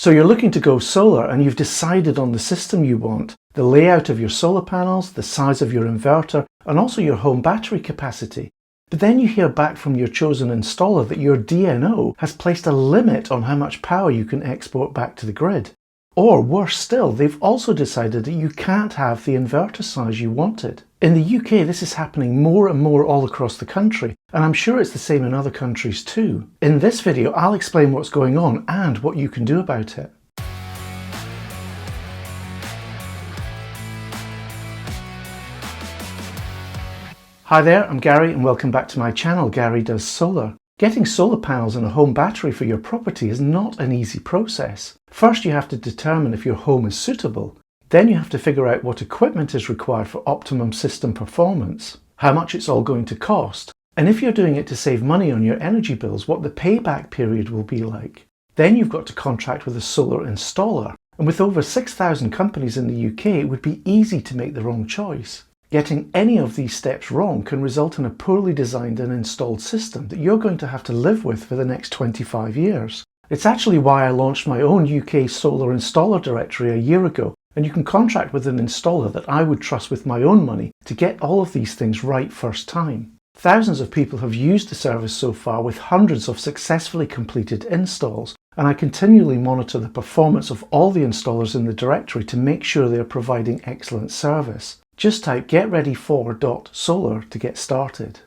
So you're looking to go solar and you've decided on the system you want, the layout of your solar panels, the size of your inverter, and also your home battery capacity. But then you hear back from your chosen installer that your DNO has placed a limit on how much power you can export back to the grid. Or worse still, they've also decided that you can't have the inverter size you wanted. In the UK, this is happening more and more all across the country, and I'm sure it's the same in other countries too. In this video, I'll explain what's going on and what you can do about it. Hi there, I'm Gary and welcome back to my channel, Gary Does Solar. Getting solar panels and a home battery for your property is not an easy process. First you have to determine if your home is suitable. Then you have to figure out what equipment is required for optimum system performance, how much it's all going to cost, and if you're doing it to save money on your energy bills, what the payback period will be like. Then you've got to contract with a solar installer, and with over 6,000 companies in the UK, it would be easy to make the wrong choice. Getting any of these steps wrong can result in a poorly designed and installed system that you're going to have to live with for the next 25 years. It's actually why I launched my own UK solar installer directory a year ago, and you can contract with an installer that I would trust with my own money to get all of these things right first time. Thousands of people have used the service so far with hundreds of successfully completed installs, and I continually monitor the performance of all the installers in the directory to make sure they are providing excellent service. Just type getreadyfor.solar to get started.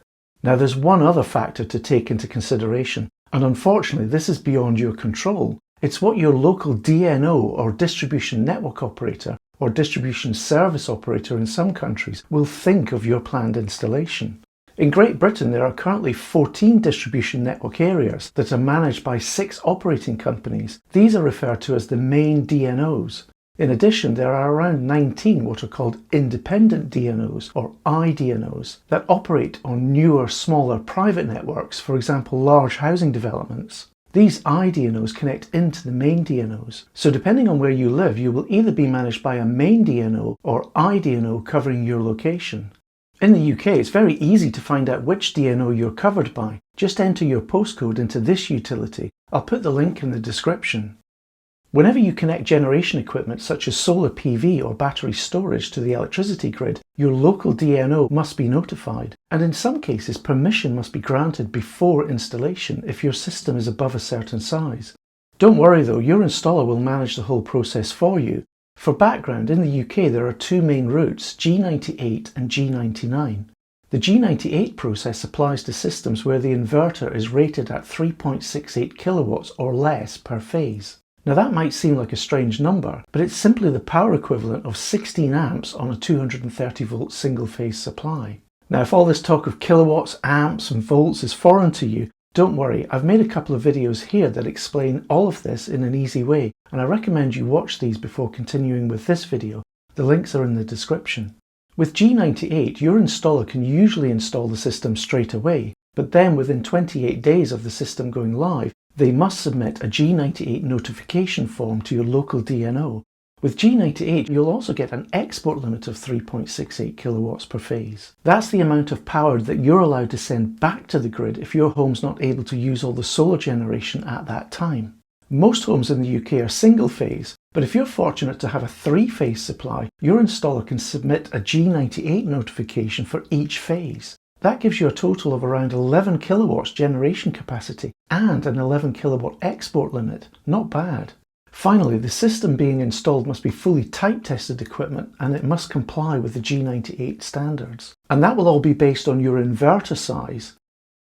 Now there's one other factor to take into consideration, and unfortunately this is beyond your control. It's what your local DNO or distribution network operator or distribution service operator in some countries will think of your planned installation. In Great Britain there are currently 14 distribution network areas that are managed by 6 operating companies. These are referred to as the main DNOs. In addition, there are around 19 what are called independent DNOs or IDNOs that operate on newer, smaller private networks, for example large housing developments. These IDNOs connect into the main DNOs, so depending on where you live you will either be managed by a main DNO or IDNO covering your location. In the UK it's very easy to find out which DNO you're covered by. Just enter your postcode into this utility. I'll put the link in the description. Whenever you connect generation equipment such as solar PV or battery storage to the electricity grid, your local DNO must be notified, and in some cases permission must be granted before installation if your system is above a certain size. Don't worry though, your installer will manage the whole process for you. For background, in the UK there are two main routes, G98 and G99. The G98 process applies to systems where the inverter is rated at 3.68 kilowatts or less per phase. Now that might seem like a strange number, but it's simply the power equivalent of 16 amps on a 230 volt single phase supply. Now if all this talk of kilowatts, amps and volts is foreign to you, don't worry, I've made a couple of videos here that explain all of this in an easy way, and I recommend you watch these before continuing with this video. The links are in the description. With G98, your installer can usually install the system straight away, but then within 28 days of the system going live, they must submit a G98 notification form to your local DNO. With G98, you'll also get an export limit of 3.68 kilowatts per phase. That's the amount of power that you're allowed to send back to the grid if your home's not able to use all the solar generation at that time. Most homes in the UK are single phase, but if you're fortunate to have a 3-phase supply, your installer can submit a G98 notification for each phase. That gives you a total of around 11 kilowatts generation capacity and an 11 kilowatt export limit. Not bad. Finally, the system being installed must be fully type tested equipment and it must comply with the G98 standards. And that will all be based on your inverter size.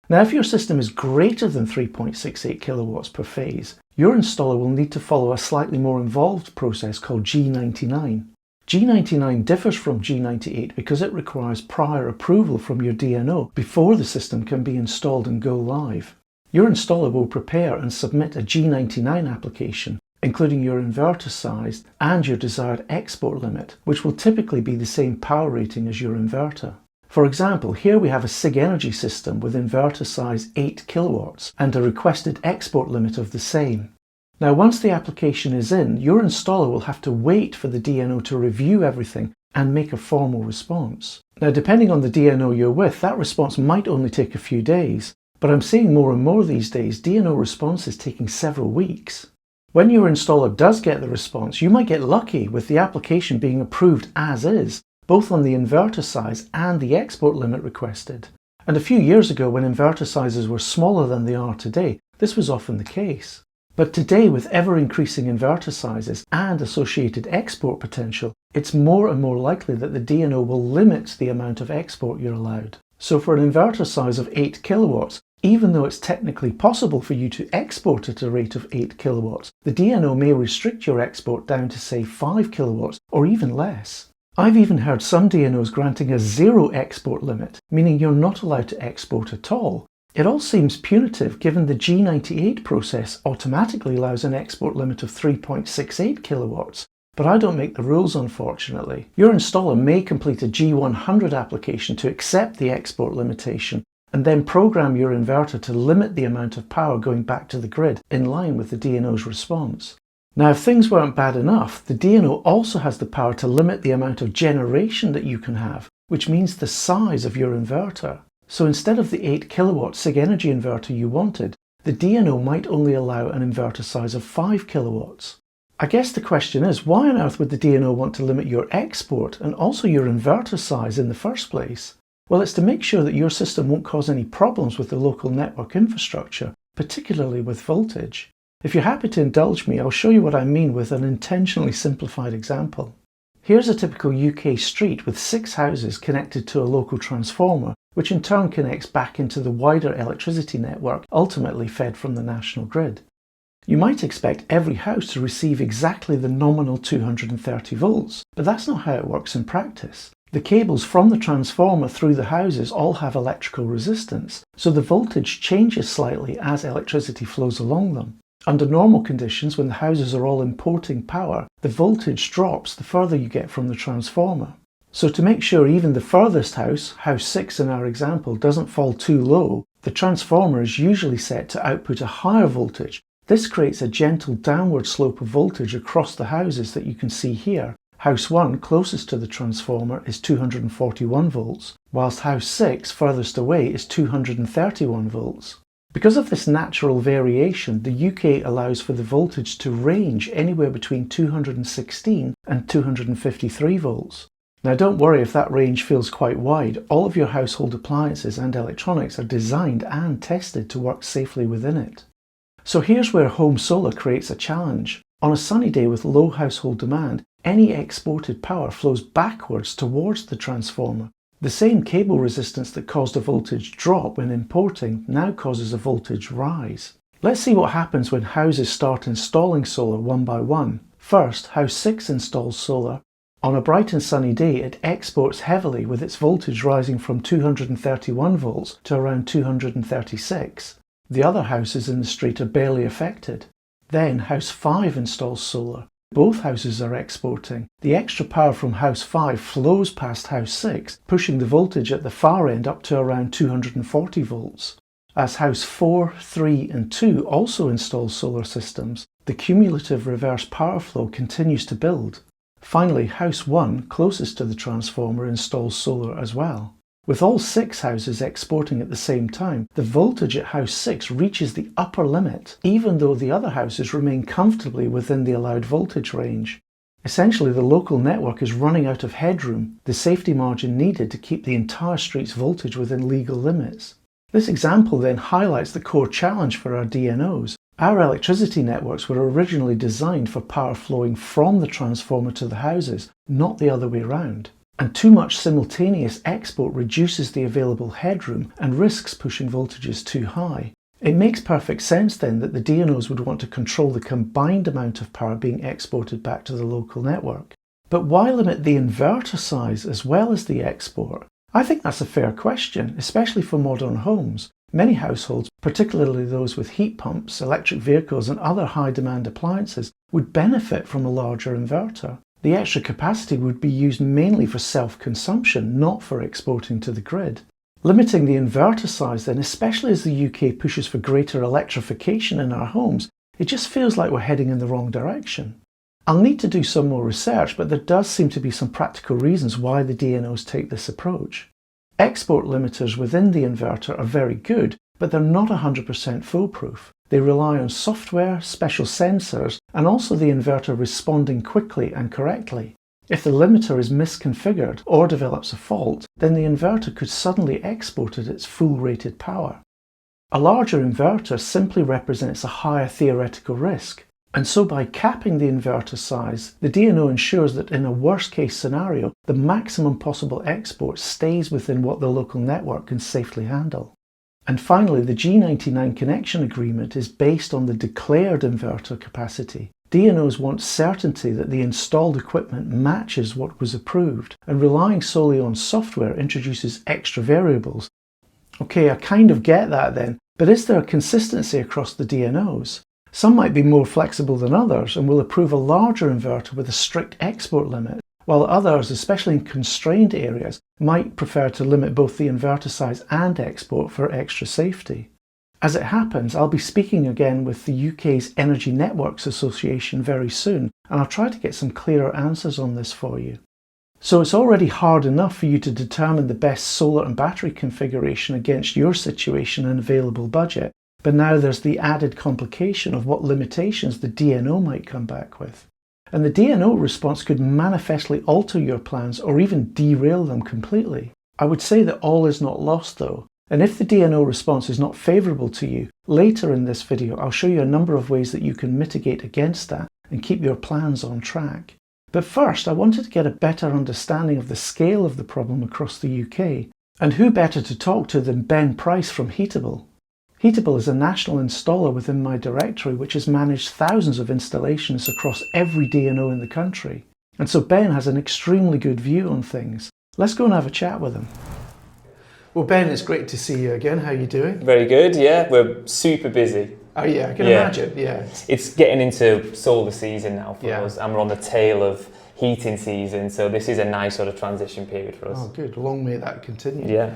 Now if your system is greater than 3.68 kilowatts per phase, your installer will need to follow a slightly more involved process called G99. G99 differs from G98 because it requires prior approval from your DNO before the system can be installed and go live. Your installer will prepare and submit a G99 application, including your inverter size and your desired export limit, which will typically be the same power rating as your inverter. For example, here we have a SIG Energy system with inverter size 8 kilowatts and a requested export limit of the same. Now once the application is in, your installer will have to wait for the DNO to review everything and make a formal response. Now depending on the DNO you're with, that response might only take a few days, but I'm seeing more and more these days DNO responses taking several weeks. When your installer does get the response, you might get lucky with the application being approved as is, both on the inverter size and the export limit requested. And a few years ago, when inverter sizes were smaller than they are today, this was often the case. But today, with ever-increasing inverter sizes and associated export potential, it's more and more likely that the DNO will limit the amount of export you're allowed. So for an inverter size of 8 kilowatts, even though it's technically possible for you to export at a rate of 8 kilowatts, the DNO may restrict your export down to, say, 5 kilowatts or even less. I've even heard some DNOs granting a zero export limit, meaning you're not allowed to export at all. It all seems punitive given the G98 process automatically allows an export limit of 3.68 kilowatts. But I don't make the rules, unfortunately. Your installer may complete a G100 application to accept the export limitation and then program your inverter to limit the amount of power going back to the grid in line with the DNO's response. Now, if things weren't bad enough, the DNO also has the power to limit the amount of generation that you can have, which means the size of your inverter. So instead of the 8 kilowatt SIG energy inverter you wanted, the DNO might only allow an inverter size of 5 kilowatts. I guess the question is, why on earth would the DNO want to limit your export and also your inverter size in the first place? Well, it's to make sure that your system won't cause any problems with the local network infrastructure, particularly with voltage. If you're happy to indulge me, I'll show you what I mean with an intentionally simplified example. Here's a typical UK street with 6 houses connected to a local transformer, which in turn connects back into the wider electricity network, ultimately fed from the national grid. You might expect every house to receive exactly the nominal 230 volts, but that's not how it works in practice. The cables from the transformer through the houses all have electrical resistance, so the voltage changes slightly as electricity flows along them. Under normal conditions, when the houses are all importing power, the voltage drops the further you get from the transformer. So to make sure even the furthest house, house 6 in our example, doesn't fall too low, the transformer is usually set to output a higher voltage. This creates a gentle downward slope of voltage across the houses that you can see here. House 1, closest to the transformer, is 241 volts, whilst house 6, furthest away, is 231 volts. Because of this natural variation, the UK allows for the voltage to range anywhere between 216 and 253 volts. Now don't worry if that range feels quite wide. All of your household appliances and electronics are designed and tested to work safely within it. So here's where home solar creates a challenge. On a sunny day with low household demand, any exported power flows backwards towards the transformer. The same cable resistance that caused a voltage drop when importing now causes a voltage rise. Let's see what happens when houses start installing solar one by one. First, house 6 installs solar. On a bright and sunny day, it exports heavily with its voltage rising from 231 volts to around 236. The other houses in the street are barely affected. Then house 5 installs solar. Both houses are exporting. The extra power from house 5 flows past house 6, pushing the voltage at the far end up to around 240 volts. As house 4, 3 and 2 also install solar systems, the cumulative reverse power flow continues to build. Finally, house 1, closest to the transformer, installs solar as well. With all 6 houses exporting at the same time, the voltage at house 6 reaches the upper limit, even though the other houses remain comfortably within the allowed voltage range. Essentially, the local network is running out of headroom, the safety margin needed to keep the entire street's voltage within legal limits. This example then highlights the core challenge for our DNOs. Our electricity networks were originally designed for power flowing from the transformer to the houses, not the other way around. And too much simultaneous export reduces the available headroom and risks pushing voltages too high. It makes perfect sense then that the DNOs would want to control the combined amount of power being exported back to the local network. But why limit the inverter size as well as the export? I think that's a fair question, especially for modern homes. Many households, particularly those with heat pumps, electric vehicles and other high-demand appliances, would benefit from a larger inverter. The extra capacity would be used mainly for self-consumption, not for exporting to the grid. Limiting the inverter size then, especially as the UK pushes for greater electrification in our homes, it just feels like we're heading in the wrong direction. I'll need to do some more research, but there does seem to be some practical reasons why the DNOs take this approach. Export limiters within the inverter are very good, but they're not 100% foolproof. They rely on software, special sensors, and also the inverter responding quickly and correctly. If the limiter is misconfigured or develops a fault, then the inverter could suddenly export at its full rated power. A larger inverter simply represents a higher theoretical risk, and so by capping the inverter size, the DNO ensures that in a worst case scenario, the maximum possible export stays within what the local network can safely handle. And finally, the G99 connection agreement is based on the declared inverter capacity. DNOs want certainty that the installed equipment matches what was approved, and relying solely on software introduces extra variables. Okay, I kind of get that then, but is there a consistency across the DNOs? Some might be more flexible than others and will approve a larger inverter with a strict export limit, while others, especially in constrained areas, might prefer to limit both the inverter size and export for extra safety. As it happens, I'll be speaking again with the UK's Energy Networks Association very soon, and I'll try to get some clearer answers on this for you. So it's already hard enough for you to determine the best solar and battery configuration against your situation and available budget, but now there's the added complication of what limitations the DNO might come back with. And the DNO response could manifestly alter your plans or even derail them completely. I would say that all is not lost though, and if the DNO response is not favourable to you, later in this video I'll show you a number of ways that you can mitigate against that and keep your plans on track. But first, I wanted to get a better understanding of the scale of the problem across the UK, and who better to talk to than Ben Price from Heatable. Heatable is a national installer within my directory which has managed thousands of installations across every DNO in the country. And so Ben has an extremely good view on things. Let's go and have a chat with him. Well, Ben, it's great to see you again. How are you doing? Very good, yeah. We're super busy. Oh yeah, I can imagine, yeah. It's getting into solar season now for us, and we're on the tail of heating season, so this is a nice sort of transition period for us. Oh good, long may that continue. Yeah.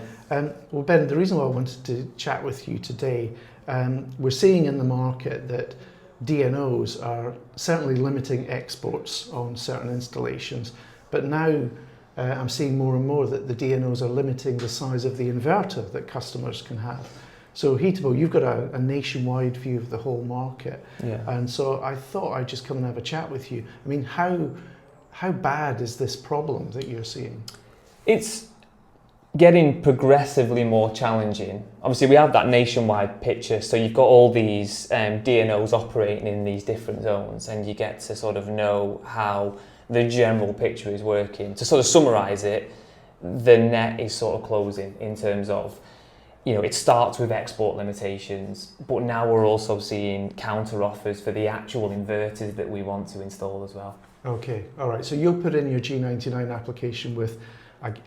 Well Ben, the reason why I wanted to chat with you today, we're seeing in the market that DNOs are certainly limiting exports on certain installations, but now I'm seeing more and more that the DNOs are limiting the size of the inverter that customers can have. So Heatable, you've got a nationwide view of the whole market, and so I thought I'd just come and have a chat with you. I mean, how bad is this problem that you're seeing? It's getting progressively more challenging. Obviously, we have that nationwide picture, so you've got all these DNOs operating in these different zones, and you get to sort of know how the general picture is working. To sort of summarise it, the net is sort of closing in terms of, you know, it starts with export limitations, but now we're also seeing counter offers for the actual inverters that we want to install as well. Okay, all right. So you'll put in your G99 application with,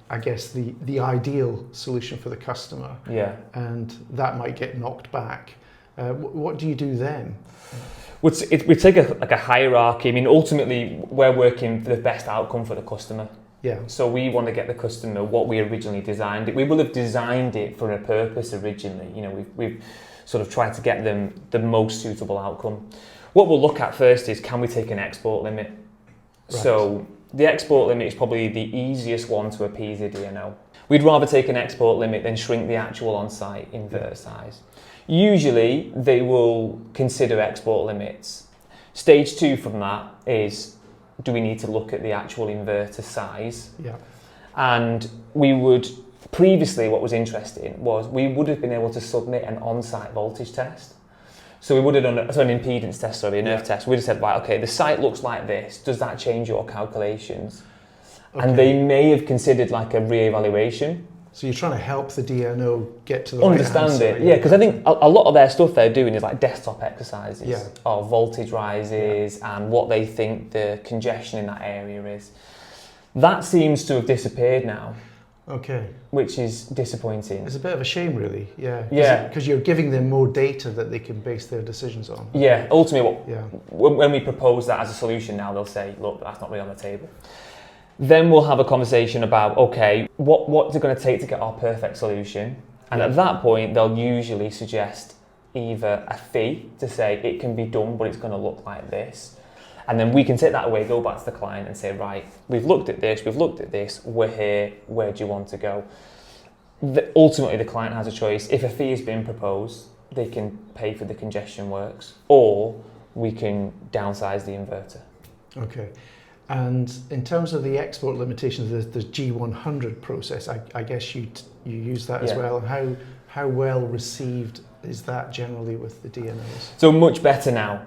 I guess, the ideal solution for the customer. Yeah. And that might get knocked back. What do you do then? We take a hierarchy. I mean, ultimately, we're working for the best outcome for the customer. Yeah. So we want to get the customer what we originally designed it. We will have designed it for a purpose originally. You know, we've sort of tried to get them the most suitable outcome. What we'll look at first is, can we take an export limit? Right. So the export limit is probably the easiest one to appease a DNO. We'd rather take an export limit than shrink the actual on-site inverter size. Usually they will consider export limits. Stage 2 from that is, do we need to look at the actual inverter size? Yeah. And we would, previously what was interesting was we would have been able to submit an on-site voltage test. So we would have done an impedance test, an earth test. We just said, right, okay, the site looks like this. Does that change your calculations? Okay. And they may have considered like a re-evaluation. So you're trying to help the DNO get to the understand right answer, it, yeah, because I think a lot of their stuff they're doing is like desktop exercises of voltage rises and what they think the congestion in that area is. That seems to have disappeared now. Okay. Which is disappointing. It's a bit of a shame, really. Yeah. Yeah. Because you're giving them more data that they can base their decisions on. Yeah. Ultimately, when we propose that as a solution now, they'll say, look, that's not really on the table. Then we'll have a conversation about, okay, what's it going to take to get our perfect solution? And at that point, they'll usually suggest either a fee to say it can be done, but it's going to look like this. And then we can take that away, go back to the client and say, right, we've looked at this, we're here, where do you want to go? Ultimately, the client has a choice. If a fee has been proposed, they can pay for the congestion works, or we can downsize the inverter. Okay. And in terms of the export limitations, the G100 process, I guess you use that as well. How well received is that generally with the DNOs? So much better now.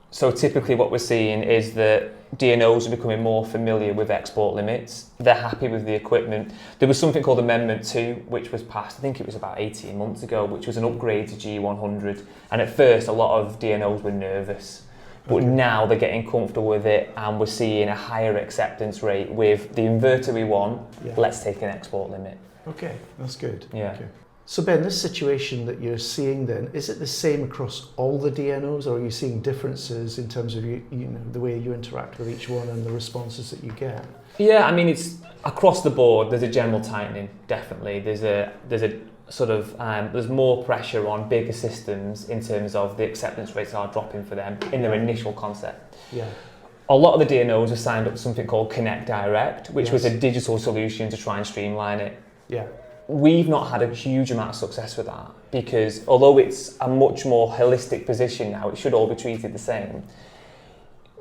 So typically what we're seeing is that DNOs are becoming more familiar with export limits. They're happy with the equipment. There was something called Amendment 2, which was passed, I think it was about 18 months ago, which was an upgrade to G100. And at first, a lot of DNOs were nervous. But now they're getting comfortable with it, and we're seeing a higher acceptance rate with the inverter we want. Let's take an export limit. Okay, that's good. Yeah. Okay. So Ben, this situation that you're seeing then, is it the same across all the DNOs, or are you seeing differences in terms of the way you interact with each one and the responses that you get? Yeah, I mean, it's across the board. There's a general tightening, definitely. There's a sort of there's more pressure on bigger systems in terms of the acceptance rates are dropping for them in their initial concept. Yeah. A lot of the DNOs have signed up to something called Connect Direct, which was a digital solution to try and streamline it. Yeah. We've not had a huge amount of success with that, because although it's a much more holistic position now, it should all be treated the same,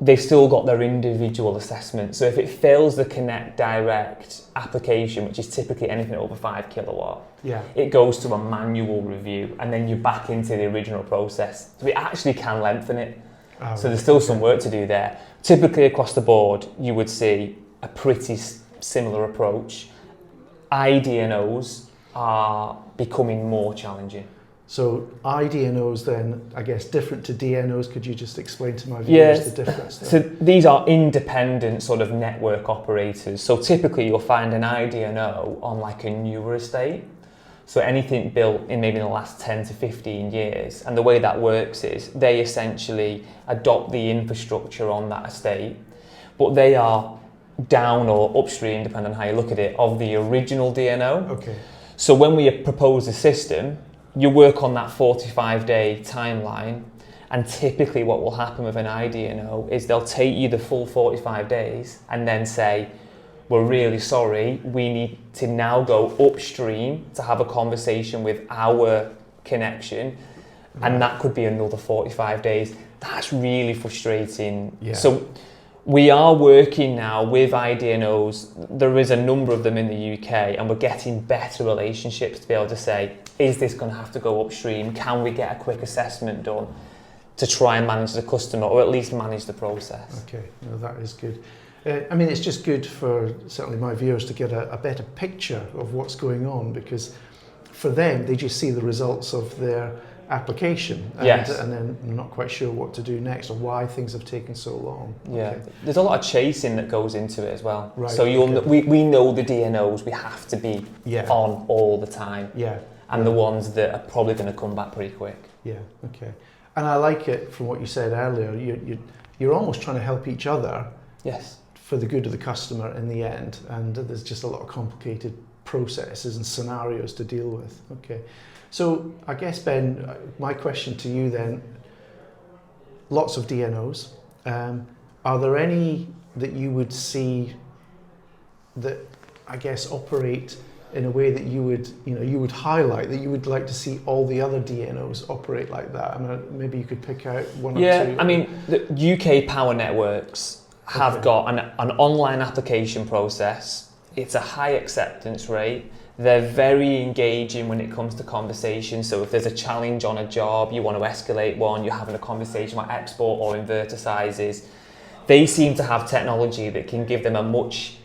they've still got their individual assessment. So if it fails the Connect Direct application, which is typically anything over 5 kilowatt, it goes to a manual review, and then you're back into the original process. So we actually can lengthen it. So there's still some work to do there. Typically across the board, you would see a pretty similar approach. IDNOs are becoming more challenging. So IDNOs then, I guess, different to DNOs. Could you just explain to my viewers the difference there? So these are independent sort of network operators. So typically you'll find an IDNO on like a newer estate. So anything built in maybe the last 10 to 15 years. And the way that works is they essentially adopt the infrastructure on that estate, but they are down or upstream, depending on how you look at it, of the original DNO. Okay. So when we propose a system, you work on that 45-day timeline, and typically what will happen with an IDNO is they'll take you the full 45 days and then say, we're really sorry, we need to now go upstream to have a conversation with our connection, and that could be another 45 days. That's really frustrating. Yeah. So we are working now with IDNOs. There is a number of them in the UK, and we're getting better relationships to be able to say, is this going to have to go upstream? Can we get a quick assessment done to try and manage the customer, or at least manage the process? Okay, no, that is good. I mean, it's just good for certainly my viewers to get a better picture of what's going on, because for them, they just see the results of their application and then not quite sure what to do next or why things have taken so long. Yeah, there's a lot of chasing that goes into it as well. Right, so we know the DNOs, we have to be on all the time. Yeah. And the ones that are probably going to come back pretty quick. Yeah, okay. And I like it from what you said earlier, you're almost trying to help each other. Yes. For the good of the customer in the end, and there's just a lot of complicated processes and scenarios to deal with. Okay, so I guess Ben, my question to you then, lots of DNOs, are there any that you would see that I guess operate in a way that you would highlight, that you would like to see all the other DNOs operate like that? I mean, maybe you could pick out one or two. Yeah, I mean, the UK power networks have got an online application process. It's a high acceptance rate. They're very engaging when it comes to conversation. So if there's a challenge on a job, you want to escalate one, you're having a conversation about export or inverter sizes, they seem to have technology that can give them a much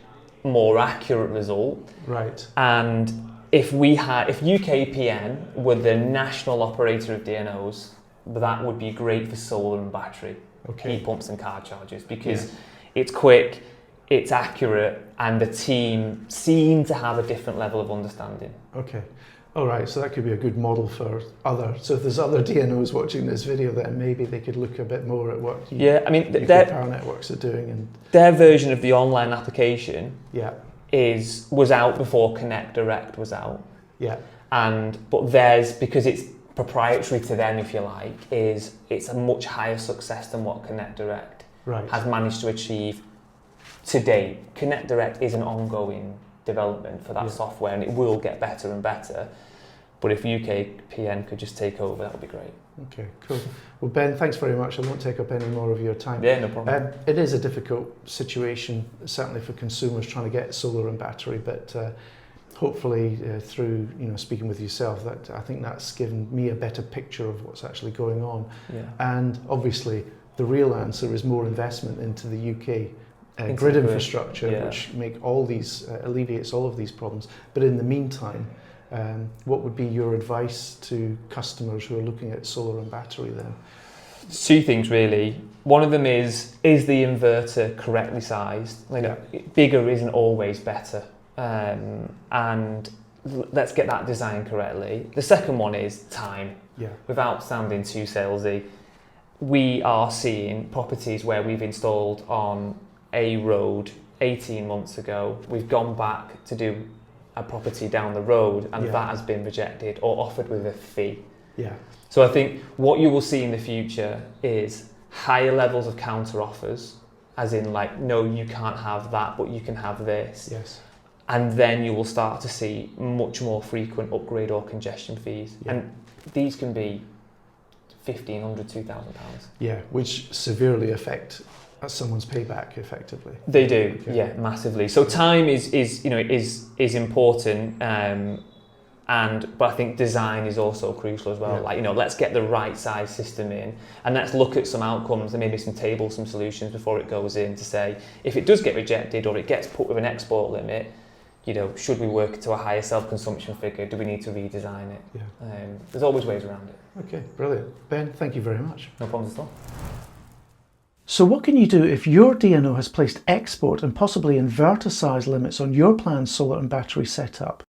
more accurate result. Right. And if UKPN were the national operator of DNOs, that would be great for solar and battery, heat pumps and car chargers, because it's quick, it's accurate, and the team seem to have a different level of understanding. Okay. All right, so that could be a good model for so if there's other DNOs watching this video, then maybe they could look a bit more at what their power networks are doing. And their version of the online application was out before Connect Direct was out. Yeah. But theirs, because it's proprietary to them, if you like, it's a much higher success than what Connect Direct has managed to achieve to date. Connect Direct is an ongoing development for that software, and it will get better and better. But if UKPN could just take over, that would be great. Okay, cool. Well, Ben, thanks very much. I won't take up any more of your time. Yeah, no problem. It is a difficult situation, certainly for consumers trying to get solar and battery, but hopefully through speaking with yourself, that I think that's given me a better picture of what's actually going on. Yeah. And obviously, the real answer is more investment into the UK grid infrastructure, which alleviates all of these problems. But in the meantime, what would be your advice to customers who are looking at solar and battery then? Two things really. One of them is the inverter correctly sized? Bigger isn't always better, and let's get that designed correctly. The second one is time. Yeah. Without sounding too salesy, we are seeing properties where we've installed on a road 18 months ago. We've gone back to do a property down the road, and that has been rejected or offered with a fee. Yeah. So I think what you will see in the future is higher levels of counter offers, as in no, you can't have that, but you can have this. Yes. And then you will start to see much more frequent upgrade or congestion fees. Yeah. And these can be £1,500, £2,000. Yeah, which severely affect someone's payback effectively. They do, yeah, massively. So time is important, but I think design is also crucial as well. Yeah. Let's get the right size system in, and let's look at some outcomes and maybe some solutions before it goes in to say, if it does get rejected or it gets put with an export limit, should we work to a higher self-consumption figure? Do we need to redesign it? Yeah. There's always ways around it. Okay, brilliant. Ben, thank you very much. No problems at all. So what can you do if your DNO has placed export and possibly inverter size limits on your planned solar and battery setup?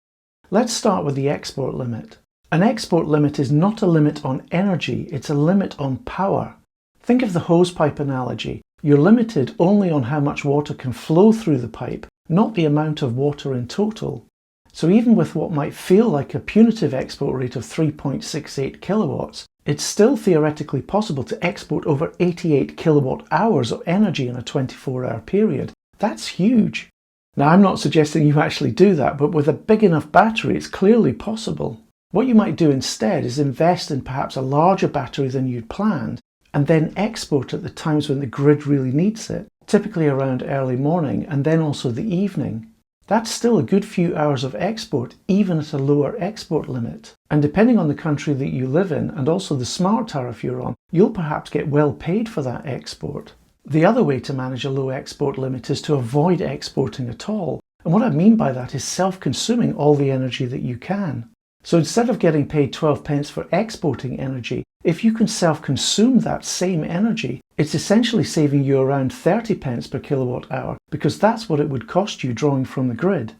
Let's start with the export limit. An export limit is not a limit on energy, it's a limit on power. Think of the hosepipe analogy. You're limited only on how much water can flow through the pipe, not the amount of water in total. So even with what might feel like a punitive export rate of 3.68 kilowatts, it's still theoretically possible to export over 88 kilowatt hours of energy in a 24-hour period. That's huge. Now, I'm not suggesting you actually do that, but with a big enough battery, it's clearly possible. What you might do instead is invest in perhaps a larger battery than you'd planned, and then export at the times when the grid really needs it, typically around early morning and then also the evening. That's still a good few hours of export, even at a lower export limit. And depending on the country that you live in and also the smart tariff you're on, you'll perhaps get well paid for that export. The other way to manage a low export limit is to avoid exporting at all. And what I mean by that is self-consuming all the energy that you can. So instead of getting paid 12 pence for exporting energy, if you can self-consume that same energy, it's essentially saving you around 30 pence per kilowatt hour, because that's what it would cost you drawing from the grid.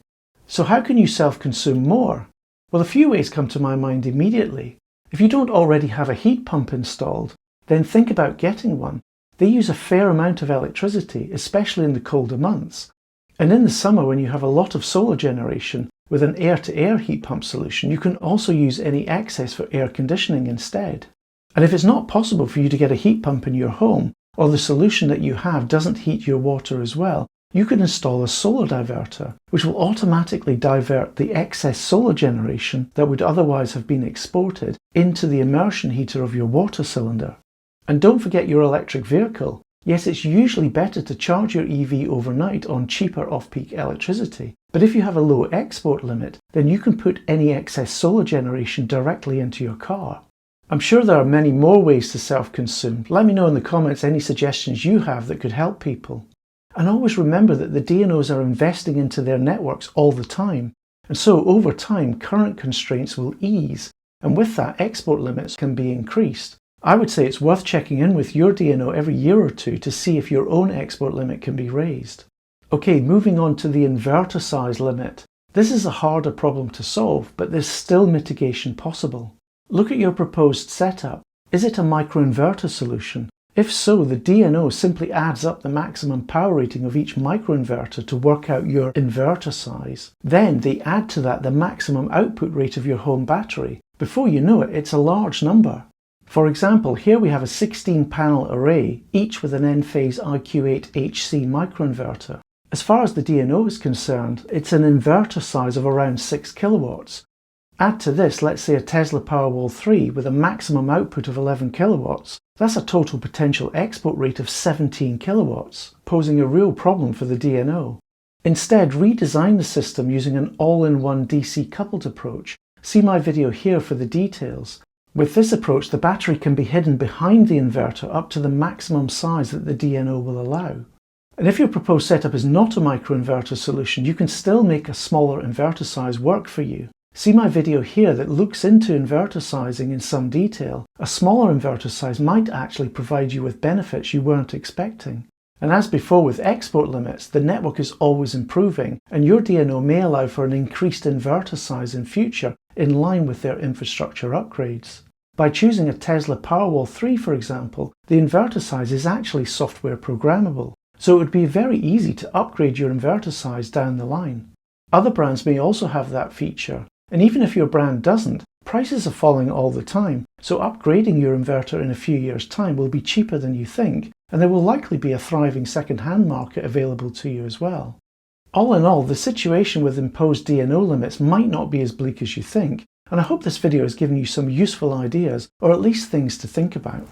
So how can you self-consume more? Well, a few ways come to my mind immediately. If you don't already have a heat pump installed, then think about getting one. They use a fair amount of electricity, especially in the colder months. And in the summer, when you have a lot of solar generation, with an air-to-air heat pump solution, you can also use any excess for air conditioning instead. And if it's not possible for you to get a heat pump in your home, or the solution that you have doesn't heat your water as well, you can install a solar diverter, which will automatically divert the excess solar generation that would otherwise have been exported into the immersion heater of your water cylinder. And don't forget your electric vehicle. Yes, it's usually better to charge your EV overnight on cheaper off-peak electricity, but if you have a low export limit, then you can put any excess solar generation directly into your car. I'm sure there are many more ways to self-consume. Let me know in the comments any suggestions you have that could help people. And always remember that the DNOs are investing into their networks all the time, and so over time current constraints will ease, and with that export limits can be increased. I would say it's worth checking in with your DNO every year or two to see if your own export limit can be raised. Okay, moving on to the inverter size limit. This is a harder problem to solve, but there's still mitigation possible. Look at your proposed setup. Is it a microinverter solution? If so, the DNO simply adds up the maximum power rating of each microinverter to work out your inverter size. Then they add to that the maximum output rate of your home battery. Before you know it, it's a large number. For example, here we have a 16-panel array, each with an N-phase IQ8HC microinverter. As far as the DNO is concerned, it's an inverter size of around 6 kilowatts. Add to this, let's say, a Tesla Powerwall 3 with a maximum output of 11 kilowatts. That's a total potential export rate of 17 kilowatts, posing a real problem for the DNO. Instead, redesign the system using an all-in-one DC coupled approach. See my video here for the details. With this approach, the battery can be hidden behind the inverter up to the maximum size that the DNO will allow. And if your proposed setup is not a microinverter solution, you can still make a smaller inverter size work for you. See my video here that looks into inverter sizing in some detail. A smaller inverter size might actually provide you with benefits you weren't expecting. And as before with export limits, the network is always improving, and your DNO may allow for an increased inverter size in future in line with their infrastructure upgrades. By choosing a Tesla Powerwall 3, for example, the inverter size is actually software programmable, so it would be very easy to upgrade your inverter size down the line. Other brands may also have that feature, and even if your brand doesn't, prices are falling all the time, so upgrading your inverter in a few years' time will be cheaper than you think, and there will likely be a thriving second-hand market available to you as well. All in all, the situation with imposed DNO limits might not be as bleak as you think, and I hope this video has given you some useful ideas, or at least things to think about.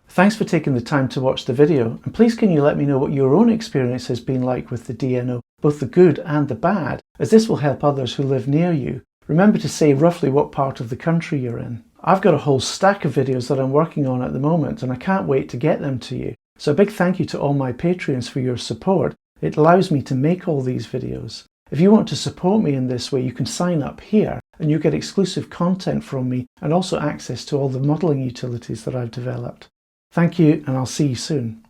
Thanks for taking the time to watch the video, and please can you let me know what your own experience has been like with the DNO, both the good and the bad, as this will help others who live near you. Remember to say roughly what part of the country you're in. I've got a whole stack of videos that I'm working on at the moment, and I can't wait to get them to you. So a big thank you to all my Patreons for your support. It allows me to make all these videos. If you want to support me in this way, you can sign up here, and you get exclusive content from me and also access to all the modelling utilities that I've developed. Thank you, and I'll see you soon.